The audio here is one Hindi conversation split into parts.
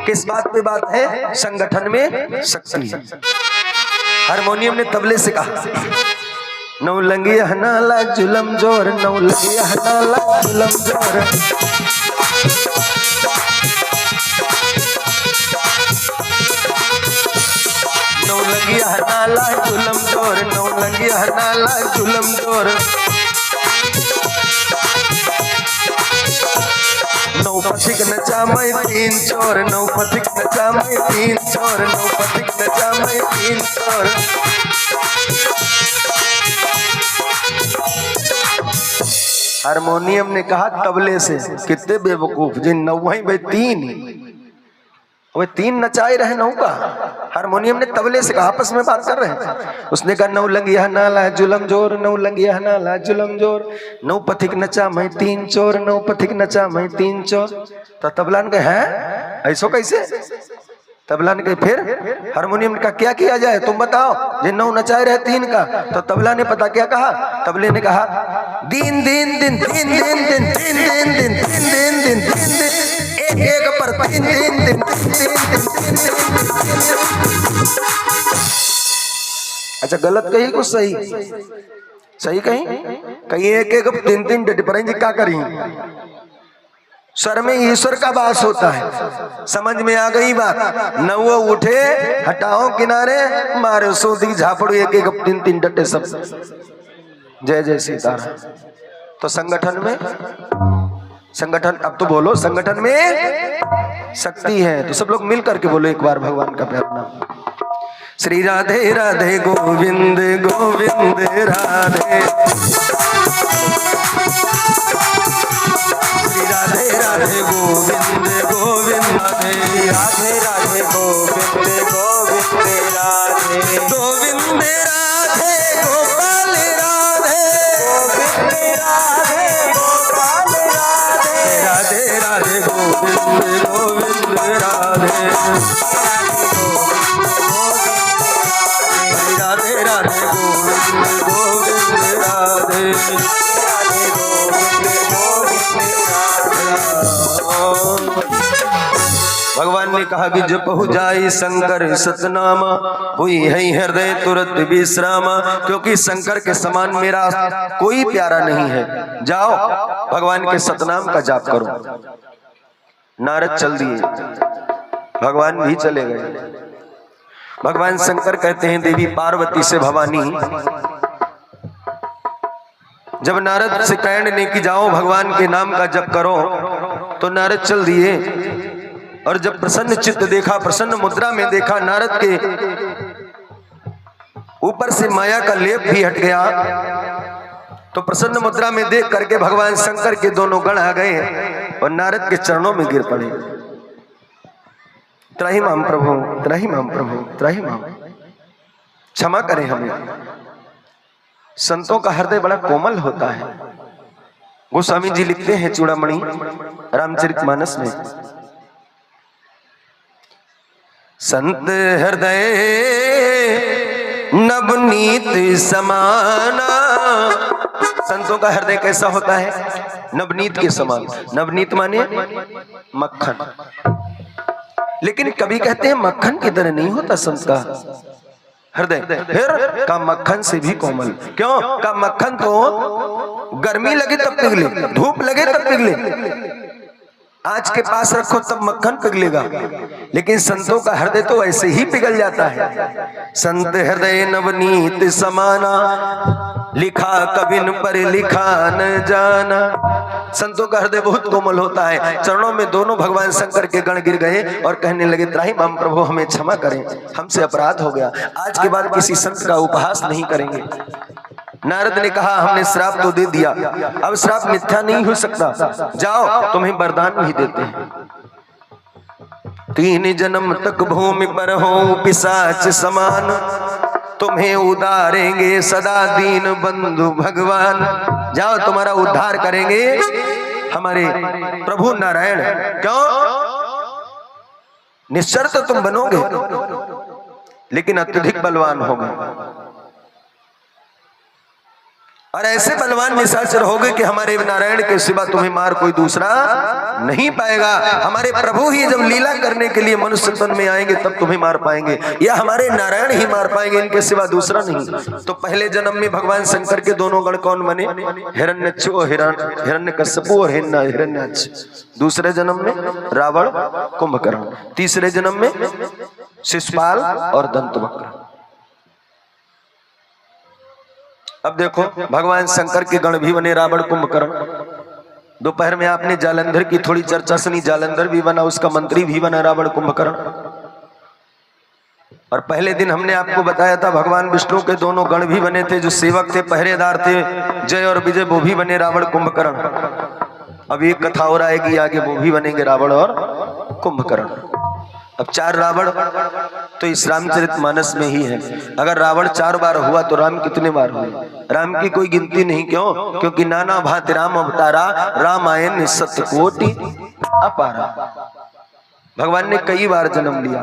किस बात पे बात है? संगठन में शक्ति है। हारमोनियम ने तबले से कहा, नौलंगी हनाला जुलम जोर, नौलंगी हनाला जुलम जोर, नौलंगी हनाला जुलम जोर, नौलंगी हनाला जुलम जोर, नौ पथिक नचा मैं तीन चोर, नौ पथिक नचा मैं तीन चोर, नौ पथिक नचा मैं तीन चोर। हारमोनियम ने कहा तबले से, कितने बेवकूफ जिन नौवाई भाई तीन, वे तीन नचाए रहे नौ का। हारमोनियम ने तबले से कहा, आपस में बात कर रहे हैं। उसने कहा नौ लंगिया नाला जुलम जोर, नौ लंगिया नाला जुलम जोर, नौ पथिक नचा मैं तीन चोर, नौ पथिक नचा मैं तीन चोर। तो तबला ने कहा है ऐसो कैसे? तबला ने कहा फिर? हारमोनियम ने कहा क्या किया जाए तुम बताओ, जिन नौ नचाए रहे तीन का। तो तबला ने पता क्या कहा? तबले ने कहा दिन दिन दिन दिन दिन दिन दिन दिन दिन दिन दिन दिन दिन दिन एक एक पर तीन दिन दिन दिन। अच्छा गलत कही कुछ सही? सही कहीं? कहीं एक एक तीन तीन डिफरेंस क्या करी? स्वर में ईश्वर का वास होता है। समझ में आ गई बात? नौ उठे हटाओ किनारे, मारे सोदी झापड़ू एक एक तीन तीन डटे सब। जय जय सीताराम। तो संगठन में, संगठन, अब तो बोलो संगठन में शक्ति है। तो सब लोग मिल करके बोलो एक बार भगवान का प्यारा नाम, श्री राधे राधे गोविंद गोविंद राधे, श्री राधे राधे गोविंद गोविंद राधे, राधे राधे गोविंद गोविंद राधे, गोविंद राधे गोपाल राधे, गोविंद राधे गोपाल राधे, राधे राधे गोविंद गोविंद राधे, राधे राधे गोविंद गोविंद राधे। भगवान ने कहा कि जपहु जाई शंकर सतनामा, हुई है हृदय तुरंत विश्रामा। क्योंकि शंकर के समान मेरा कोई प्यारा नहीं है। जाओ भगवान के सतनाम का जाप करो। नारद चल दिए, भगवान भी चले गए। भगवान शंकर कहते हैं देवी पार्वती से भवानी, जब नारद से कहने की जाओ भगवान के नाम का जप करो, तो नारद चल दिए। और जब प्रसन्न चित्त देखा, प्रसन्न मुद्रा में देखा, नारद के ऊपर से माया का लेप भी हट गया। तो प्रसन्न मुद्रा में देख करके भगवान शंकर के दोनों गण आ गए और नारद के चरणों में गिर पड़े। त्राहि माम प्रभु, त्राहि माम प्रभु, त्राहि माम, क्षमा करें हमें। संतों का हृदय बड़ा कोमल होता है। गोस्वामी जी लिखते हैं चूड़ामणि रामचरितमानस में, संत हृदय नवनीत समाना। संतों का हृदय कैसा होता है? नवनीत के समान। नवनीत माने मक्खन। लेकिन कभी कहते हैं मक्खन की तरह नहीं होता संत का हृदय। फिर का मक्खन से भी कोमल। क्यों? का मक्खन तो गर्मी लगे तब पिघले, धूप लगे तब पिघले, आँच के पास रखो तब मक्खन पिघलेगा। लेकिन संतों का हृदय तो ऐसे ही पिघल जाता है। संत हृदय नवनीत समाना, लिखा कबिन पर लिखा न जाना। संतों का हृदय बहुत कोमल होता है। चरणों में दोनों भगवान शंकर के गण गिर गए और कहने लगे त्राहि माम प्रभु, हमें क्षमा करें, हमसे अपराध हो गया, आज के बाद किसी संत का उपहास नहीं करेंगे। नारद ने कहा हमने श्राप तो दे दिया, अब श्राप मिथ्या नहीं हो सकता, जाओ तुम्हें वरदान भी देते हैं। 3 जन्म तक भूमि पर हो पिशाच समान, तुम्हें उदारेंगे सदा दीन बंधु भगवान। जाओ तुम्हारा उद्धार करेंगे हमारे प्रभु नारायण। क्यों? निश्चर तो तुम बनोगे लेकिन अत्यधिक बलवान होगे। और ऐसे बलवान निशाचर होगे कि हमारे नारायण के सिवा तुम्हें मार कोई दूसरा नहीं पाएगा। हमारे प्रभु ही जब लीला करने के लिए मनुष्य तन में आएंगे तब तुम्हें मार पाएंगे, या हमारे नारायण ही मार पाएंगे, इनके सिवा दूसरा नहीं। तो पहले जन्म में भगवान शंकर के दोनों गण कौन बने? हिरण्यक्ष और हिरण्यकश्यपु और हिरण्याक्ष। दूसरे जन्म में रावण कुंभकर्ण, तीसरे जन्म में शिशुपाल और दंतवक्र। अब देखो भगवान शंकर के गण भी बने रावण कुंभकर्ण। दोपहर में आपने जालंधर की थोड़ी चर्चा सुनी, जालंधर भी बना, उसका मंत्री भी बना रावण कुंभकर्ण। और पहले दिन हमने आपको बताया था भगवान विष्णु के दोनों गण भी बने थे, जो सेवक थे, पहरेदार थे, जय और विजय, वो भी बने रावण कुंभकर्ण। अब एक कथा और आएगी आगे, वो भी बनेंगे रावण और कुंभकर्ण। अब 4 रावण तो इस रामचरितमानस में ही है। अगर रावण 4 बार हुआ तो राम कितने बार हुए? राम की कोई गिनती नहीं। क्यों? क्योंकि नाना भांति राम अवतारा, रामायण सत्य कोटि अपारा। भगवान ने कई बार जन्म लिया।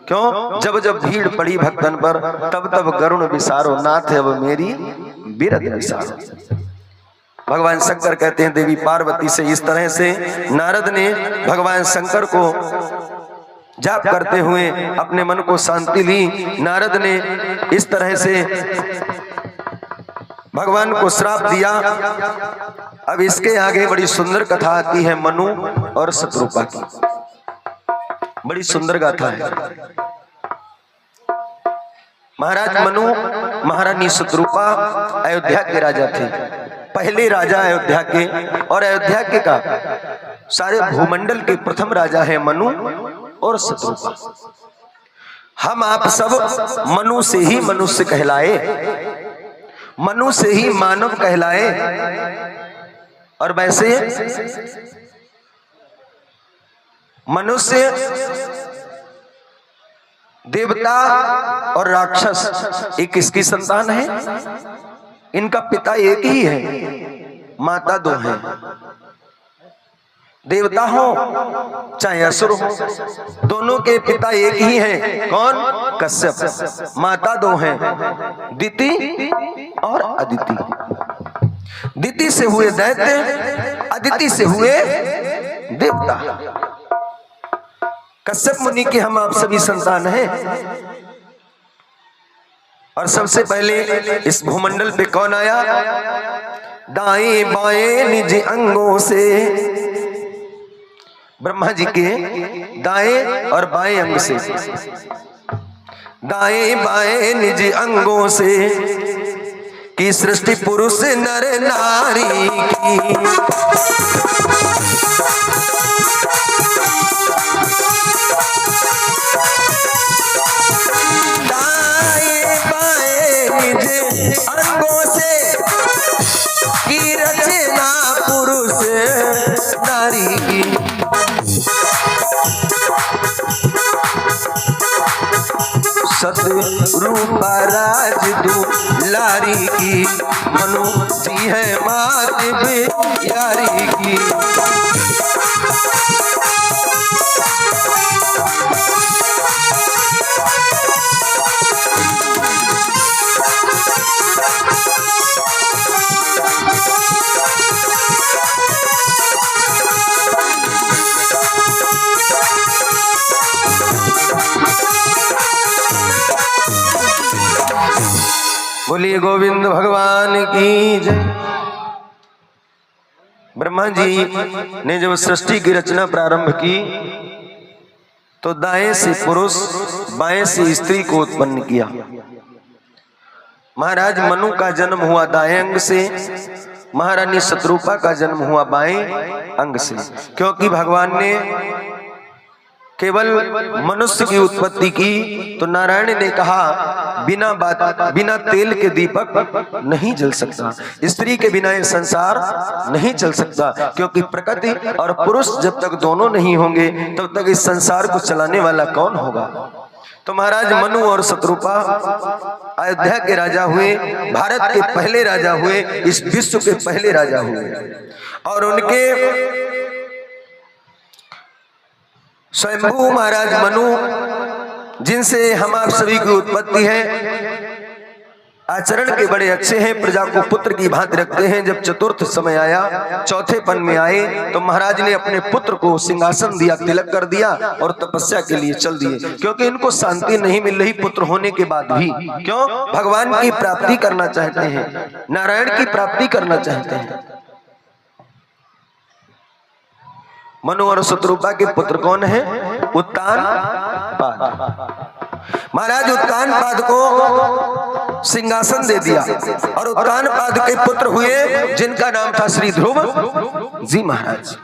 क्यों? जब जब भीड़ पड़ी भक्तन पर, तब तब गरुण विसारो, नाथ अब मेरी बिरद विसारो। भगवान शंकर कहते हैं देवी पार्वती से इस तरह से नारद ने भगवान शंकर को जाप करते हुए अपने मन को शांति ली। नारद ने इस तरह से भगवान को श्राप दिया। अब इसके आगे बड़ी सुंदर कथा आती है मनु और शत्रुपा की। बड़ी सुंदर गाथा है। महाराज मनु, महारानी शत्रुपा अयोध्या के राजा थे, पहले राजा अयोध्या के। और अयोध्या के का सारे भूमंडल के प्रथम राजा है मनु और शत्रुपा। हम आप सब मनु से ही मनुष्य कहलाए, मनु से ही मानव कहलाए। और वैसे मनुष्य, देवता और राक्षस एक किसकी संतान है? इनका पिता एक ही है, माता 2 हैं। देवता हो चाहे असुर हो, दोनों के पिता एक ही हैं। कौन? कश्यप। माता 2 हैं, दिति और अदिति। दिति से हुए दैत्य, अदिति से हुए देवता। कश्यप मुनि के हम आप सभी संतान हैं। और सबसे पहले इस भूमंडल पे कौन आया? दाएं बाएं निज अंगों से, ब्रह्मा जी के दाएं और बाएं अंग से, दाएं बाएं निज अंगों से की सृष्टि पुरुष नर नारी की। दाएं बाएं निज अंगों से की रचना पुरुष नारी की। सतरूपा राज दुलारी की, मनु जी है मात प्यारी की। बोलिए गोविंद भगवान की जय। ब्रह्मा जी ने जब सृष्टि की रचना प्रारंभ की तो दाएं से पुरुष, बाएं से स्त्री को उत्पन्न किया। महाराज मनु का जन्म हुआ दाएं अंग से, महारानी शत्रुपा का जन्म हुआ बाएं अंग से। क्योंकि भगवान ने केवल मनुष्य की उत्पत्ति की तो नारायण ने कहा बिना तेल के दीपक नहीं जल सकता, स्त्री के बिना ये संसार नहीं चल सकता। क्योंकि प्रकृति और पुरुष जब तक दोनों नहीं होंगे तब तक इस संसार को चलाने वाला कौन होगा। तो महाराज मनु और शत्रुपा अयोध्या के राजा हुए, भारत के पहले राजा हुए, इस विश्व के पहले राजा हुए। और उनके स्वयंभू महाराज मनु, जिनसे हम आप सभी की उत्पत्ति है, आचरण के बड़े अच्छे हैं, प्रजा को पुत्र की भांति रखते हैं। जब चतुर्थ समय आया, चौथेपन में आए, तो महाराज ने अपने पुत्र को सिंहासन दिया, तिलक कर दिया और तपस्या के लिए चल दिए। क्योंकि इनको शांति नहीं मिल रही पुत्र होने के बाद भी। क्यों? भगवान की प्राप्ति करना चाहते हैं, नारायण की प्राप्ति करना चाहते हैं। मनु और शत्रुपा के पुत्र कौन है? उत्तानपाद। महाराज उत्तानपाद को सिंहासन दे दिया और उत्तानपाद के पुत्र हुए जिनका नाम था श्री ध्रुव जी महाराज।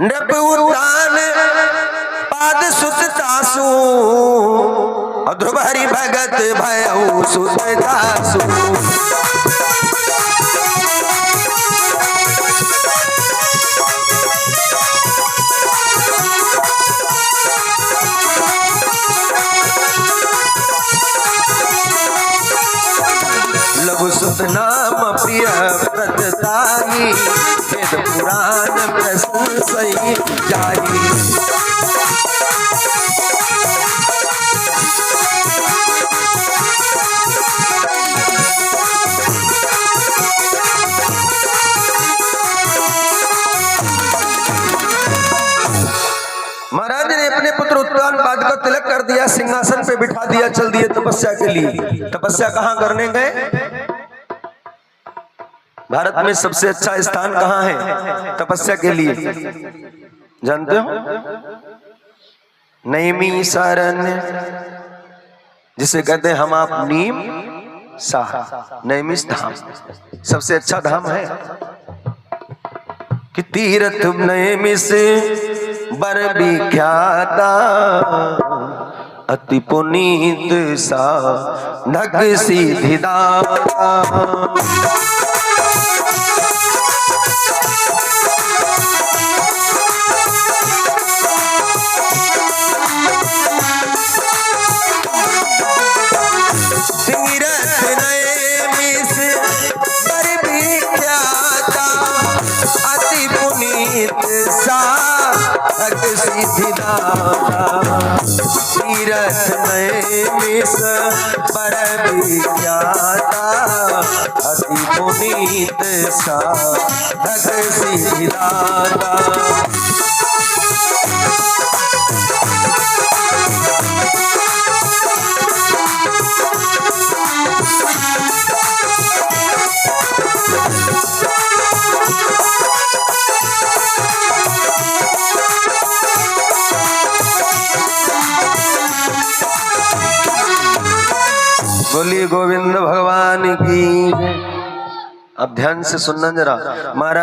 नृप उत्तान पाद सुत तासु और ध्रुव हरि भगत भयउ सुत दासु। लघु सुत नाम प्रिय व्रतताई, वेद पुराण प्रशंसई जाई। महाराज ने अपने पुत्र उत्तानपाद का तिलक कर दिया, सिंहासन पे बिठा दिया, चल दिए तपस्या के लिए। तपस्या कहाँ करने गए? भारत में सबसे अच्छा स्थान कहाँ है तपस्या के लिए? जानते हो? नैमिषारण्य, जिसे कहते हैं हम आप नीम साह, नैमिष धाम सबसे अच्छा धाम है। कि तीर्थ नैमिष बर विख्याता, अति पुनीत सा नग सिद्धिदाता। तीरथ नैमिष पर विख्याता, अति पुनीत साधक सिद्धिदाता। बोलिए गोविंद भगवान की। अब ध्यान से सुनना जरा। महाराज